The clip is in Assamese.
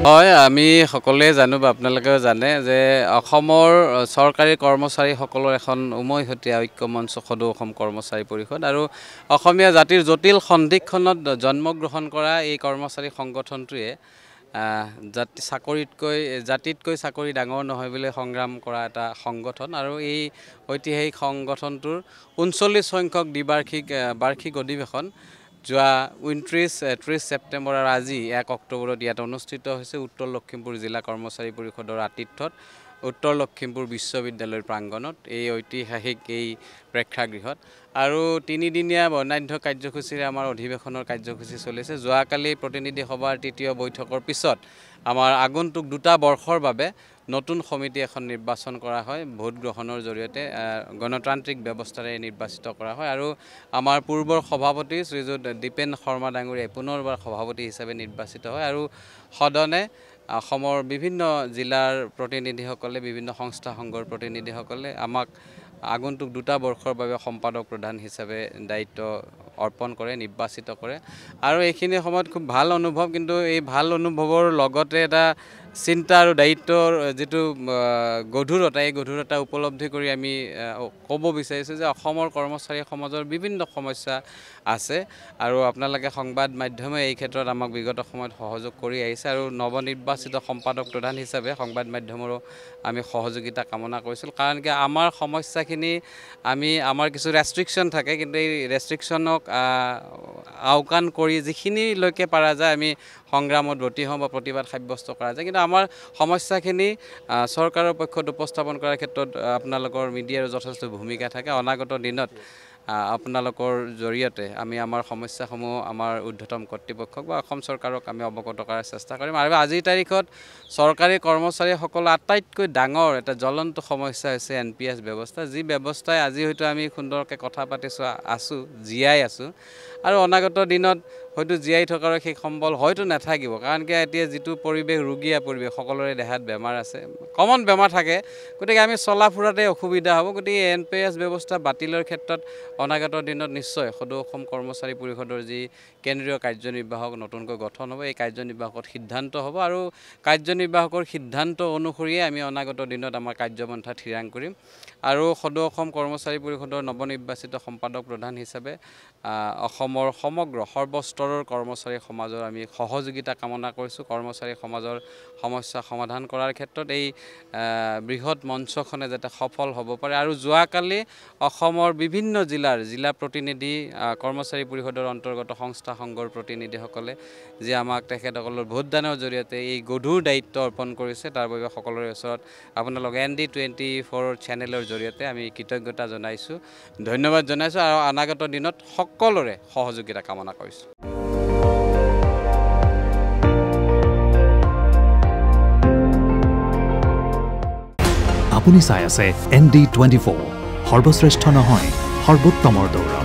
হয় আমি সকলোৱে জানো বা আপোনালোকেও জানে যে অসমৰ চৰকাৰী কৰ্মচাৰীসকলৰ এখন উমৈহতীয়া ঐক্য মঞ্চ সদৌ অসম কৰ্মচাৰী পৰিষদ আৰু অসমীয়া জাতিৰ জটিল সন্ধিক্ষণত জন্মগ্ৰহণ কৰা এই কৰ্মচাৰী সংগঠনটোৱে জাতিতকৈ চাকৰি ডাঙৰ নহয় বুলি সংগ্ৰাম কৰা এটা সংগঠন আৰু এই ঐতিহাসিক সংগঠনটোৰ ৩৯ সংখ্যক বাৰ্ষিক অধিৱেশন যোৱা 29-30 ছেপ্টেম্বৰ আৰু আজি 1 অক্টোবৰত ইয়াত অনুষ্ঠিত হৈছে উত্তৰ লখিমপুৰ জিলা কৰ্মচাৰী পৰিষদৰ আতিথ্যত উত্তৰ লখিমপুৰ বিশ্ববিদ্যালয়ৰ প্ৰাংগণত এই ঐতিহাসিক এই প্ৰেক্ষাগৃহত আৰু 3দিনীয়া বৰ্ণাঢ্য কাৰ্যসূচীৰে আমাৰ অধিৱেশনৰ কাৰ্যসূচী চলিছে। যোৱাকালি প্ৰতিনিধি সভাৰ ৩য় বৈঠকৰ পিছত আমাৰ আগন্তুক 2টা বৰ্ষৰ বাবে নতুন সমিতি এখন নিৰ্বাচন কৰা হয়, ভোট গ্ৰহণৰ জৰিয়তে গণতান্ত্ৰিক ব্যৱস্থাৰে নিৰ্বাচিত কৰা হয় আৰু আমাৰ পূৰ্বৰ সভাপতি শ্ৰীযুত দীপেন শৰ্মা ডাঙৰীয়াই পুনৰবাৰ সভাপতি হিচাপে নিৰ্বাচিত হয় আৰু সদনে অসমৰ বিভিন্ন জিলাৰ প্ৰতিনিধিসকলে বিভিন্ন সংস্থা সংঘৰ প্ৰতিনিধিসকলে আমাক আগন্তুক 2টা বৰ্ষৰ বাবে সম্পাদক প্ৰধান হিচাপে দায়িত্ব অৰ্পণ কৰে, নিৰ্বাচিত কৰে আৰু এইখিনি সময়ত খুব ভাল অনুভৱ। কিন্তু এই ভাল অনুভৱৰ লগতে এটা চিন্তা আৰু দায়িত্বৰ যেটো গধুৰতা এই গধুৰতা উপলব্ধি কৰি আমি ক'ব বিচাৰিছোঁ যে অসমৰ কৰ্মচাৰী সমাজৰ বিভিন্ন সমস্যা আছে আৰু আপোনালোকে সংবাদ মাধ্যমে এই ক্ষেত্ৰত আমাক বিগত সময়ত সহযোগ কৰি আহিছে আৰু নৱনিৰ্বাচিত সম্পাদক প্ৰধান হিচাপে সংবাদ মাধ্যমৰো আমি সহযোগিতা কামনা কৰিছিল কাৰণ কি আমাৰ সমস্যাখিনি আমাৰ কিছু ৰেষ্ট্ৰিকশ্যন থাকে কিন্তু এই ৰেষ্ট্ৰিকশ্যনক আওকাণ কৰি যিখিনিলৈকে পাৰা যায় আমি সংগ্ৰামত ব্ৰতী হওঁ বা প্ৰতিবাদ সাব্যস্ত কৰা যায়। কিন্তু আমাৰ সমস্যাখিনি চৰকাৰৰ পক্ষত উপস্থাপন কৰাৰ ক্ষেত্ৰত আপোনালোকৰ মিডিয়াৰ যথেষ্ট ভূমিকা থাকে। অনাগত দিনত আপোনালোকৰ জৰিয়তে আমি আমাৰ সমস্যাসমূহ আমাৰ ঊৰ্ধ্বতম কৰ্তৃপক্ষক বা অসম চৰকাৰক আমি অৱগত কৰাৰ চেষ্টা কৰিম আৰু আজিৰ তাৰিখত চৰকাৰী কৰ্মচাৰীসকলৰ আটাইতকৈ ডাঙৰ এটা জ্বলন্ত সমস্যা হৈছে NPS ব্যৱস্থা, যি ব্যৱস্থাই আজি হয়তো আমি সুন্দৰকৈ কথা পাতিছোঁ জীয়াই আছোঁ আৰু অনাগত দিনত হয়তো জীয়াই থকাৰ সেই সম্বল হয়তো নাথাকিব কাৰণ কি এতিয়া যিটো পৰিৱেশ ৰোগীয়া পৰিৱেশ সকলোৰে দেহাত বেমাৰ আছে, কমন বেমাৰ থাকে, গতিকে আমি চলা ফুৰাতে অসুবিধা হ'ব। গতিকে NPS ব্যৱস্থা বাতিলৰ ক্ষেত্ৰত অনাগত দিনত নিশ্চয় সদৌ অসম কৰ্মচাৰী পৰিষদৰ যি কেন্দ্ৰীয় কাৰ্যনিৰ্বাহক নতুনকৈ গঠন হ'ব এই কাৰ্যনিৰ্বাহকত সিদ্ধান্ত হ'ব আৰু কাৰ্যনিৰ্বাহকৰ সিদ্ধান্ত অনুসৰিয়ে আমি অনাগত দিনত আমাৰ কাৰ্যপন্থা থিৰাং কৰিম আৰু সদৌ অসম কৰ্মচাৰী পৰিষদৰ নৱনিৰ্বাচিত সম্পাদক প্ৰধান হিচাপে অসমৰ সমগ্ৰ সৰ্বস্তৰৰ কৰ্মচাৰী সমাজৰ আমি সহযোগিতা কামনা কৰিছোঁ। কৰ্মচাৰী সমাজৰ সমস্যা সমাধান কৰাৰ ক্ষেত্ৰত এই বৃহৎ মঞ্চখনে যাতে সফল হ'ব পাৰে আৰু যোৱাকালি অসমৰ বিভিন্ন জিলা প্ৰতিনিধি কৰ্মচাৰী পৰিষদৰ অন্তৰ্গত সংস্থা সংঘৰ প্ৰতিনিধিসকলে যি আমাক তেখেতসকলৰ ভোটদানৰ জৰিয়তে এই গধুৰ দায়িত্ব অৰ্পণ কৰিছে তাৰ বাবে সকলোৰে ওচৰত আপোনালোক ND24 চেনেলৰ জৰিয়তে আমি কৃতজ্ঞতা জনাইছোঁ, ধন্যবাদ জনাইছোঁ আৰু অনাগত দিনত সকলোৰে সহযোগিতা কামনা কৰিছোঁ। আপুনি চাই আছে ND24, সৰ্বশ্ৰেষ্ঠ নহয় সৰ্বোত্তমৰ দৌৰ।